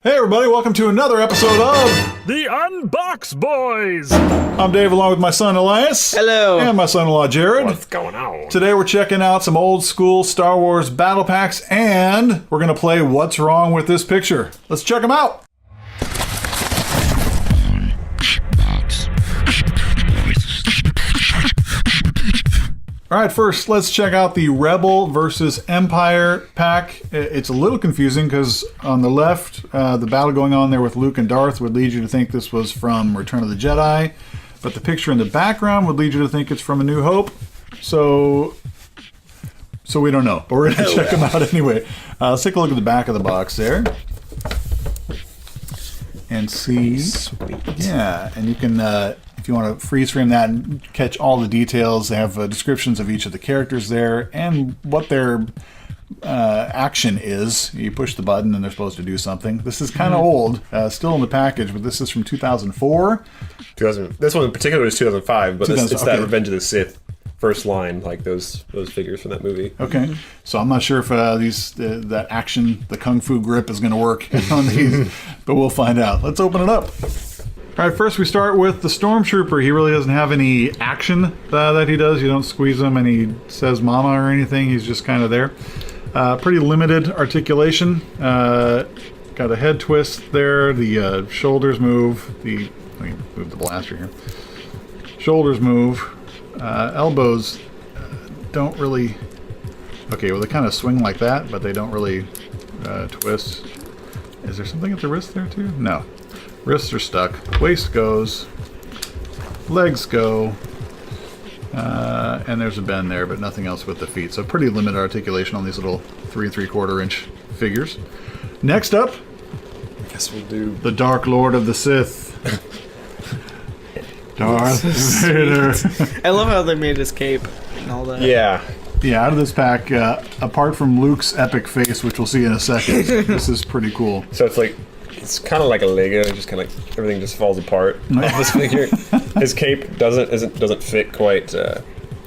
Hey everybody, welcome to another episode of The Unbox Boys! I'm Dave along with my son Elias. Hello. And my son-in-law Jared. What's going on? Today we're checking out some old school Star Wars battle packs and we're going to play What's Wrong with This Picture. Let's check them out. Alright, first let's check out the Rebel versus Empire pack. It's a little confusing because on the left, the battle going on there with Luke and Darth would lead you to think this was from Return of the Jedi, but the picture in the background would lead you to think it's from A New Hope. So we don't know, but we're going to check them out anyway. Let's take a look at the back of the box there. And see. Sweet. Yeah, and you can, if you want to freeze frame that and catch all the details, they have descriptions of each of the characters there and what their action is. You push the button and they're supposed to do something. This is kind of old, still in the package, but this is from 2004. This one in particular is 2005, but it's okay. that Revenge of the Sith first line, like those figures from that movie. Okay, so I'm not sure if that action, the kung fu grip is going to work on these, but we'll find out. Let's open it up. All right, first we start with the Stormtrooper. He really doesn't have any action that he does. You don't squeeze him and he says mama or anything. He's just kind of there. Pretty limited articulation. Got a head twist there. The shoulders move. Let me move the blaster here. Shoulders move. Elbows don't really... Okay, well they kind of swing like that, but they don't really twist. Is there something at the wrist there too? No. Wrists are stuck. Waist goes. Legs go. And there's a bend there, but nothing else with the feet. So pretty limited articulation on these little 3 3/4 inch figures. Next up, I guess we'll do the Dark Lord of the Sith. Darth Vader. I love how they made his cape and all that. Yeah. Yeah, out of this pack, apart from Luke's epic face, which we'll see in a second, this is pretty cool. So it's kind of like a Lego, just kind of like everything just falls apart off this figure. His cape doesn't fit quite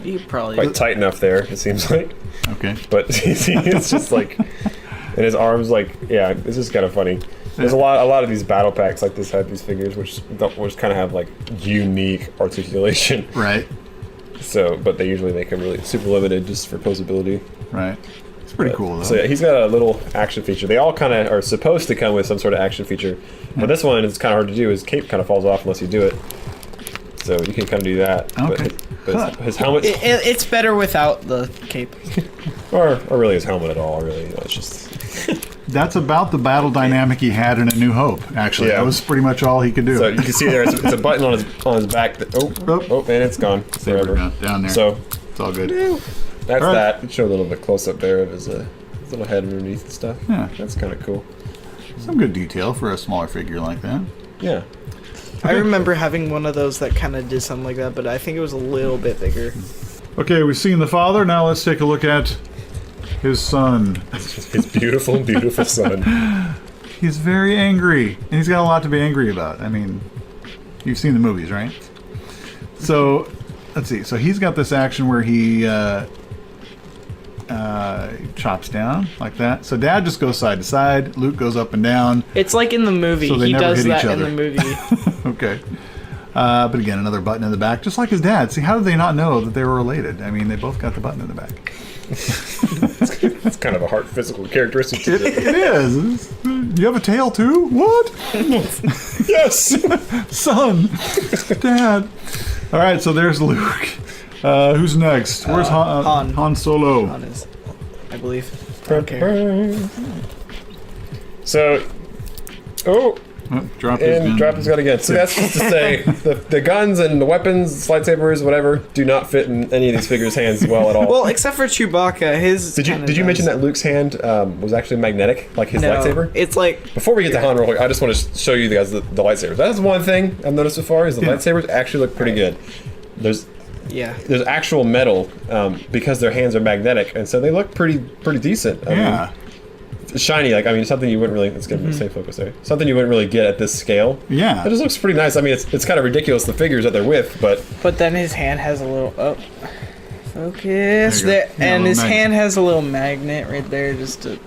You probably quite tight enough there. It seems like. Okay. But it's just like, and his arms this is kind of funny. There's a lot of these battle packs like this have these figures which kind of have like unique articulation. Right. So, but they usually make them really super limited just for posability. Right. It's pretty cool though. So yeah, he's got a little action feature. They all kind of are supposed to come with some sort of action feature, but this one is kind of hard to do. His cape kind of falls off unless you do it. So you can kind of do that. Okay. But his helmet, it's better without the cape. or really his helmet at all. Really, it's just. That's about the battle dynamic he had in A New Hope, actually. Yeah. That was pretty much all he could do. So you can see there, it's a button on his back. And it's gone forever. Down there. So it's all good. that's All right. that. Show a little bit close up there of his little head underneath and stuff. Yeah. That's kind of cool. Some good detail for a smaller figure like that. Yeah. I remember having one of those that kind of did something like that, but I think it was a little bit bigger. Okay, we've seen the father. Now let's take a look at his son. His beautiful, beautiful son. He's very angry, and he's got a lot to be angry about. I mean, you've seen the movies, right? So, let's see. So he's got this action where he chops down like that. So Dad just goes side to side. Luke goes up and down. It's like in the movie. So they He never does hit that each in other. the movie. Okay. But again, another button in the back, just like his dad. See, how did they not know that they were related? I mean, they both got the button in the back. It's kind of a hard physical characteristic. It is. You have a tail too? What? Yes! Son! Dad! All right, so there's Luke. Who's next? Where's Han Solo? On his, I believe. I don't care. So, Drop his gun. drop his gun again. So that's just to say, the guns and the weapons, lightsabers, whatever, do not fit in any of these figures' hands well at all. Well, except for Chewbacca, his. Did you mention that Luke's hand was actually magnetic, like his lightsaber? It's like. Before we get to Han real quick, I just want to show you guys the lightsabers. That's one thing I've noticed so far is the lightsabers actually look pretty good. There's actual metal because their hands are magnetic, and so they look pretty decent. I mean, shiny, something you wouldn't really. Let's get stay focused there. Something you wouldn't really get at this scale. Yeah, it just looks pretty nice. I mean, it's kind of ridiculous the figures that they're with, but. But then his hand has a little focus there, Yeah, and his magnet. hand has a little magnet right there, just to.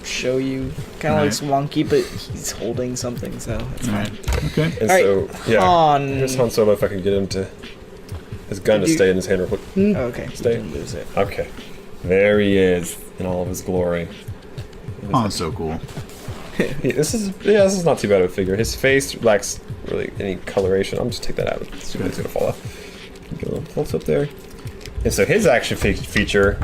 show you. Kind of looks wonky, but he's holding something, so it's fine. Okay. And All so, yeah. Han. Here's Han Solo if I can get him to... His gun to stay in his hand real quick. Oh, okay. Stay. Didn't lose it. Okay. There he is in all of his glory. Han's so cool. This is not too bad of a figure. His face lacks really any coloration. I'm just take that out. It's gonna fall off. Get a little close up there. And so his action feature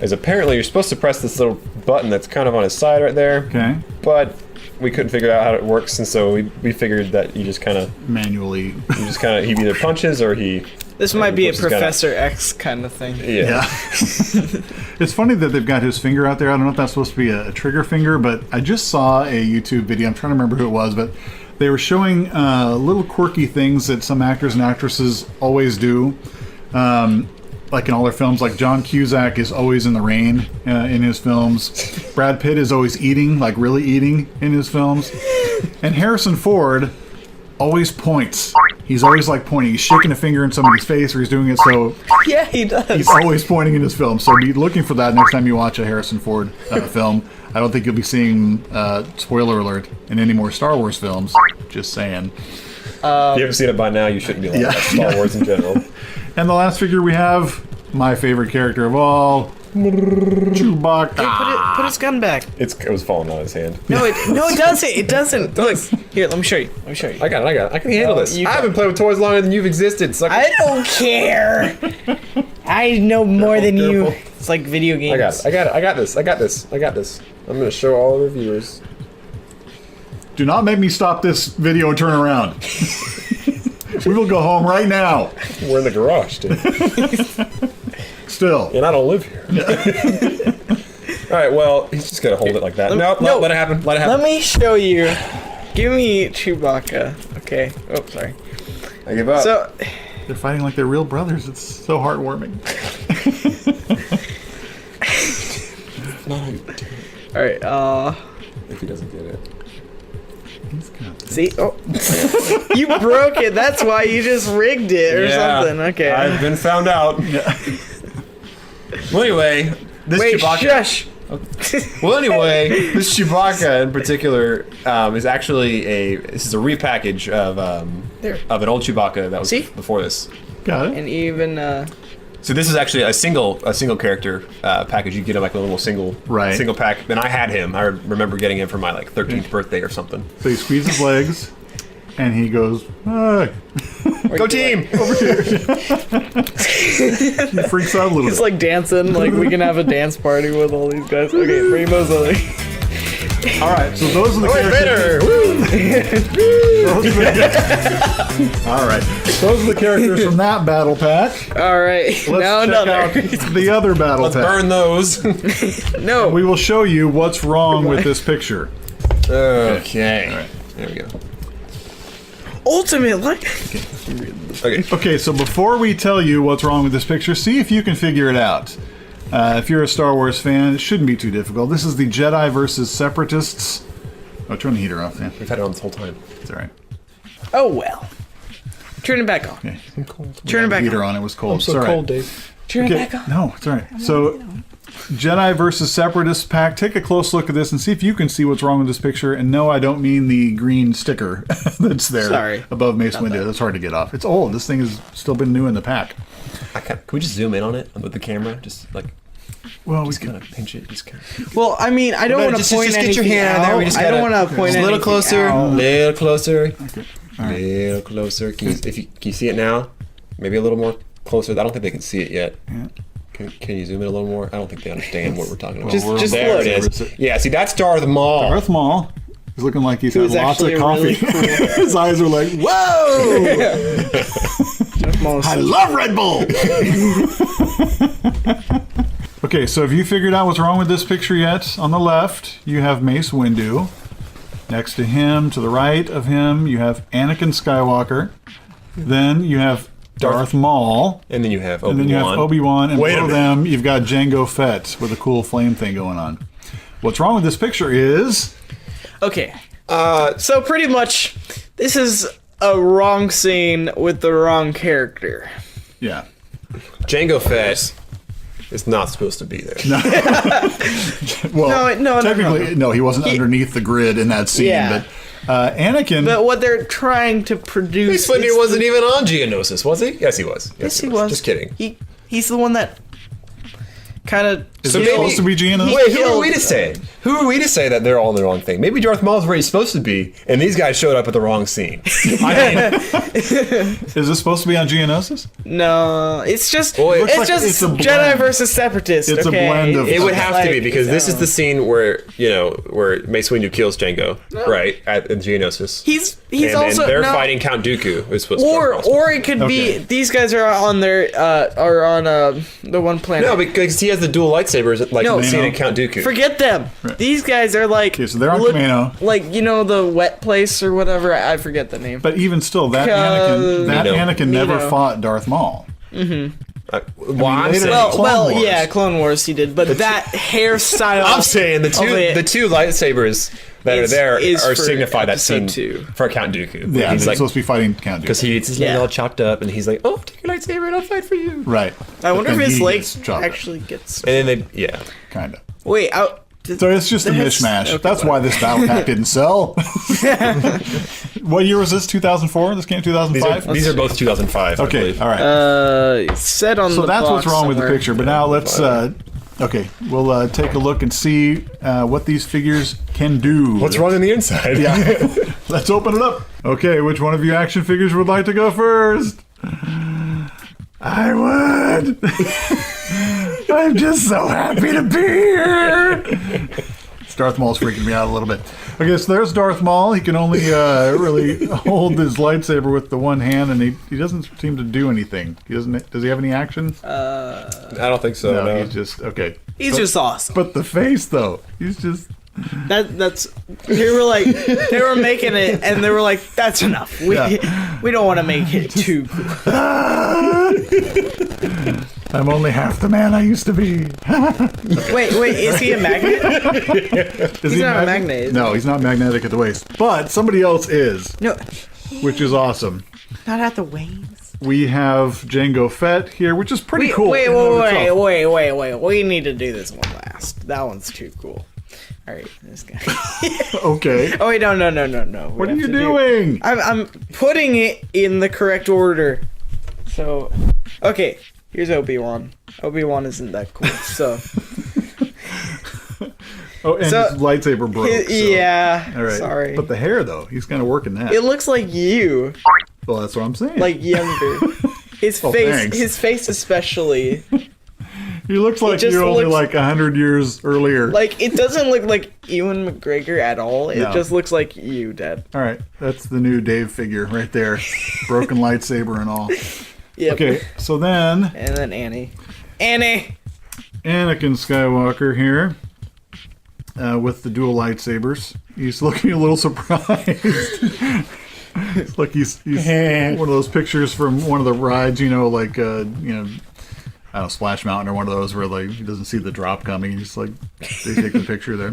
is apparently you're supposed to press this little button that's kind of on his side right there. Okay. But we couldn't figure out how it works, and so we figured that you just kind of Manually. he either punches or he. This might be a Which is kinda- Professor X kind of thing. Yeah. It's funny that they've got his finger out there. I don't know if that's supposed to be a trigger finger, but I just saw a YouTube video. I'm trying to remember who it was, but they were showing little quirky things that some actors and actresses always do. Like in all their films, like John Cusack is always in the rain in his films. Brad Pitt is always eating, like really eating in his films. And Harrison Ford always points. He's always like pointing. He's shaking a finger in somebody's face, or he's doing it so. Yeah, he does. He's always pointing in his film. So be looking for that next time you watch a Harrison Ford film. I don't think you'll be seeing, spoiler alert, in any more Star Wars films. Just saying. If you haven't seen it by now, you shouldn't be like that. Star Wars in general. And the last figure we have, my favorite character of all, Chewbacca. Put his gun back. It was falling out of his hand. No, it doesn't. It doesn't. Look, here, let me show you. I got it. I can handle this. you I can- haven't played with toys longer than you've existed. Sucker. I don't care. I know more than you. Careful. It's like video games. I got this. I'm gonna show all of our viewers. Do not make me stop this video and turn around. We will go home right now. We're in the garage, dude. Still. And I don't live here. All right, well, he's just gonna hold it like that. No, let it happen. Let it happen. Let me show you. Give me Chewbacca. Okay. Oh, sorry. I give up. So, They're fighting like they're real brothers. It's so heartwarming. all right. If he doesn't get it. See? Oh, you broke it. That's why you just rigged it or something. Okay. I've been found out. Well, anyway, this Wait, Chewbacca. shush. Well, anyway, this Chewbacca in particular is actually this is a repackage of an old Chewbacca that was See? before this. Got it. And even So this is actually a single character package. You get like a little single pack. And I had him. I remember getting him for my like 13th birthday or something. So he squeezes his legs, and he goes, "Ah." Go team! He freaks out a little he's bit. like dancing. Like we can have a dance party with all these guys. Okay, Rainbow's Lily. All right, so those are the characters. All right, those are the characters from that battle pack. All right. Let's now check another. out the other battle Let's pack. burn those. No. We will show you what's wrong with this picture. Okay. All right. There we go. Ultimate. Like. Okay. Okay, so before we tell you what's wrong with this picture, see if you can figure it out. If you're a Star Wars fan, it shouldn't be too difficult. This is the Jedi versus Separatists. Oh, turn the heater off, man. We've had it on this whole time. It's all right. Oh well. Turn it back on. Okay. Turn it back Heater on. on. It was cold. I'm so It's all right. cold, Dave. Turn Okay. it back on. No, it's all right. So, Jedi versus Separatist pack. Take a close look at this and see if you can see what's wrong with this picture. And no, I don't mean the green sticker that's there Sorry. above Mace Windu. That's hard to get off. It's old. This thing has still been new in the pack. Can we just zoom in on it with the camera? Just like Well, we just can. kind of pinch it. Just kind of. Well, I mean, I don't want to point anything out. I don't want to point a little anything closer. out. Little closer. Okay. Little closer. Can you see it now? Maybe a little more closer. I don't think they can see it yet. Yeah. Can you zoom in a little more? I don't think they understand what we're talking about. Just there look. it is. Yeah, see, that's Darth Maul. Darth Maul. He's looking like he's had was lots of actually coffee. really cool. His eyes are like, whoa! I love Red Bull! Okay, so have you figured out what's wrong with this picture yet? On the left, you have Mace Windu. Next to him, to the right of him, you have Anakin Skywalker. Then you have Darth Maul. And then you have And then you have Obi-Wan. Obi-Wan. And Wait a below minute. them, you've got Jango Fett with a cool flame thing going on. What's wrong with this picture is... Okay. So pretty much, this is a wrong scene with the wrong character. Yeah. Jango Fett is not supposed to be there. Well, No, technically, no, he wasn't underneath the grid in that scene. Yeah. But Anakin. But what they're trying to produce. Mace Windu wasn't even on Geonosis, was he? Yes, he was. Yes, he was. Just kidding. He's the one that kind of. Is it supposed to be Geonosis? Wait, who are we to say? Who are we to say that they're all in the wrong thing? Maybe Darth Maul's where he's supposed to be, and these guys showed up at the wrong scene. I mean, Is this supposed to be on Geonosis? No, it's just Well, it's like just it's a Jedi blend. versus Separatist. It's a okay? blend of- it would have to be because this is the the scene where where Mace Windu kills Jango, right at Geonosis. He's and also they're no, fighting Count Dooku. Is what's or it could Okay. be these guys are on their the one planet. no, because he has the dual lightsabers like No. the scene at Count Dooku. Forget them. Right. These guys are like Okay, so they're on Kamino. like the wet place or whatever. I forget the name. But even still, that Anakin never fought Darth Maul. Well, I'm later- saying, Clone Wars. Yeah, Clone Wars he did, but that hairstyle. I'm saying the two lightsabers that are there is are for signify that scene episode 2. for Count Dooku. Yeah, he's he's like supposed to be fighting Count Dooku. because he gets his leg all chopped up and he's like, "Oh, take your lightsaber and I'll fight for you." Right. I wonder if But then his he leg gets chopped up. actually gets. And then Kind of. Wait, So it's just a mishmash. Okay, That's why this battle pack didn't sell. What year was this? 2004? This came 2005? These are both 2005. I Okay, believe. all right. Said on So the that's what's box wrong with the somewhere. picture. But now let's, we'll take a look and see what these figures can do. What's wrong on the inside? Yeah. Let's open it up. Okay, which one of you action figures would like to go first? I would. I'm just so happy to be here. Darth Maul's freaking me out a little bit. Okay, so there's Darth Maul. He can only really hold his lightsaber with the one hand, and he doesn't seem to do anything. Does he have any action? I don't think so. No. He's just okay. He's just awesome. But the face, though, he's just. That's they were making it and they were like, that's enough. We don't want to make it too cool. I'm only half the man I used to be. Wait, is he a magnet? Is He's not a magnet. No, he's not magnetic at the waist. But somebody else is, No, which is awesome. not at the wings. We have Jango Fett here, which is pretty cool. Wait, in and of itself. wait. We need to do this one last. That one's too cool. All right, this guy. Okay. Oh wait, no. What are you doing? I'm putting it in the correct order. So, okay, here's Obi-Wan. Obi-Wan isn't that cool, so. Oh, and So, his lightsaber broke. So. Yeah, All right. sorry. But the hair, though, he's kind of working that. It looks like you, Well, that's what I'm saying. like younger. His Oh, face, thanks. his face especially. he looks like just you're only looks- like 100 years earlier. Like it doesn't look like Ewan McGregor at all. It No. just looks like you, Dad. All right, that's the new Dave figure right there. Broken lightsaber and all. Yep. Okay, so then And then Annie. Annie. Anakin Skywalker here with the dual lightsabers. He's looking a little surprised. It's like he's one of those pictures from one of the rides, like I don't know, Splash Mountain or one of those where like he doesn't see the drop coming. He's like they take the picture there,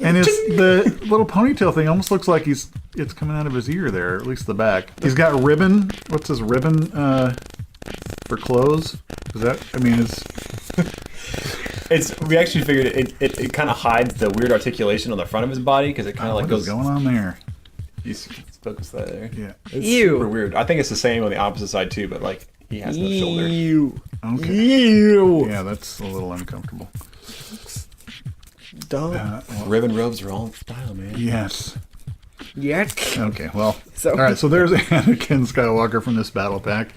and the little ponytail thing almost looks like it's coming out of his ear there, at least the back. He's got ribbon. What's his ribbon for clothes? Is that? I mean, We actually figured it kind of hides the weird articulation on the front of his body because it kind of like what is goes. going on there? You focus that there. Yeah. It's Ew. super weird. I think it's the same on the opposite side too, but like he has no shoulder. You. Okay. You. Yeah, that's a little uncomfortable. Dumb. Ribbon robes are all in style, man. Yes. Yuck. Okay, well. So- all right, so there's Anakin Skywalker from this battle pack.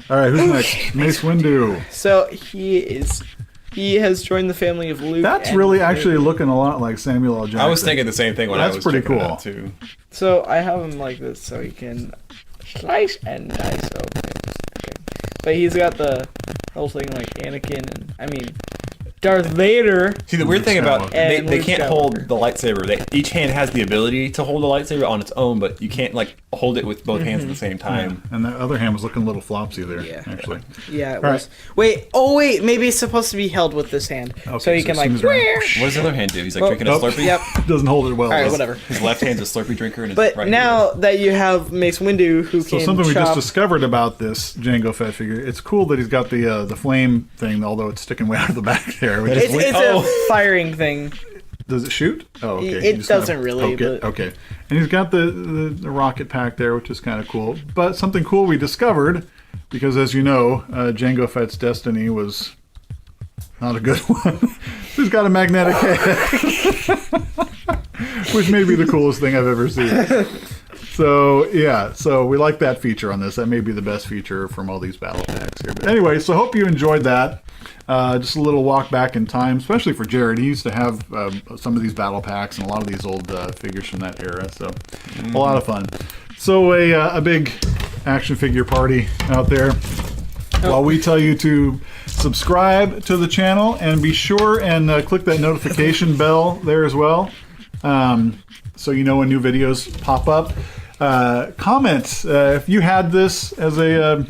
All right, who's next? Mace Windu. So he has joined the family of Luke. That's and really Vader. actually looking a lot like Samuel L. Jackson. I was thinking the same thing when I That's was pretty checking it cool. out, too. So I have him like this, so he can slice and dice open. Okay. But he's got the whole thing like Anakin, and I mean, Darth Vader. See, the weird thing about they And Luke can't Skywalker. hold the lightsaber. Each hand has the ability to hold the lightsaber on its own, but you can't like hold it with both hands at the same time. And the other hand was looking a little flopsy there, Yeah. actually. Yeah, it All was. Wait, maybe it's supposed to be held with this hand. Okay, so you so can as like... soon as we're- What does the other hand do? He's like Oh, drinking a Slurpee. Yep. Doesn't hold it well. All right, does it? whatever. His left hand's a Slurpee drinker, and his But right now that you have Mace Windu, who So can something we just chop... discovered about this Jango Fett figure, it's cool that he's got the flame thing, although it's sticking way out of the back there. Which is It's Oh. a firing thing. Does it shoot? Oh, okay. It You just doesn't really, Okay, but- okay. And he's got the rocket pack there, which is kind of cool. But something cool we discovered, because as you know, Jango Fett's destiny was not a good one. He's got a magnetic head, which may be the coolest thing I've ever seen. So yeah, so we like that feature on this. That may be the best feature from all these battle packs here. But anyway, so hope you enjoyed that. Just a little walk back in time, especially for Jared. He used to have some of these battle packs and a lot of these old figures from that era. So a lot of fun. So a big action figure party out there. While we tell you to subscribe to the channel and be sure and click that notification bell there as well, so you know when new videos pop up. Comment if you had this as a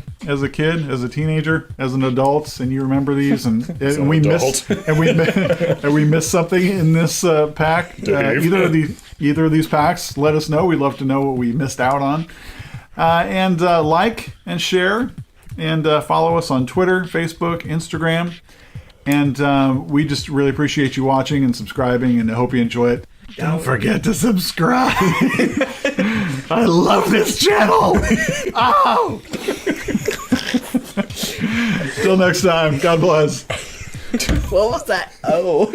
kid, as a teenager, as an adult, and you remember these, and we missed and we missed something in this pack. Either of these packs, let us know. We'd love to know what we missed out on. And like and share, and follow us on Twitter, Facebook, Instagram, and we just really appreciate you watching and subscribing, and I hope you enjoy it. Don't forget to subscribe. I love this channel. Oh! Till next time. God bless. What was that? Oh.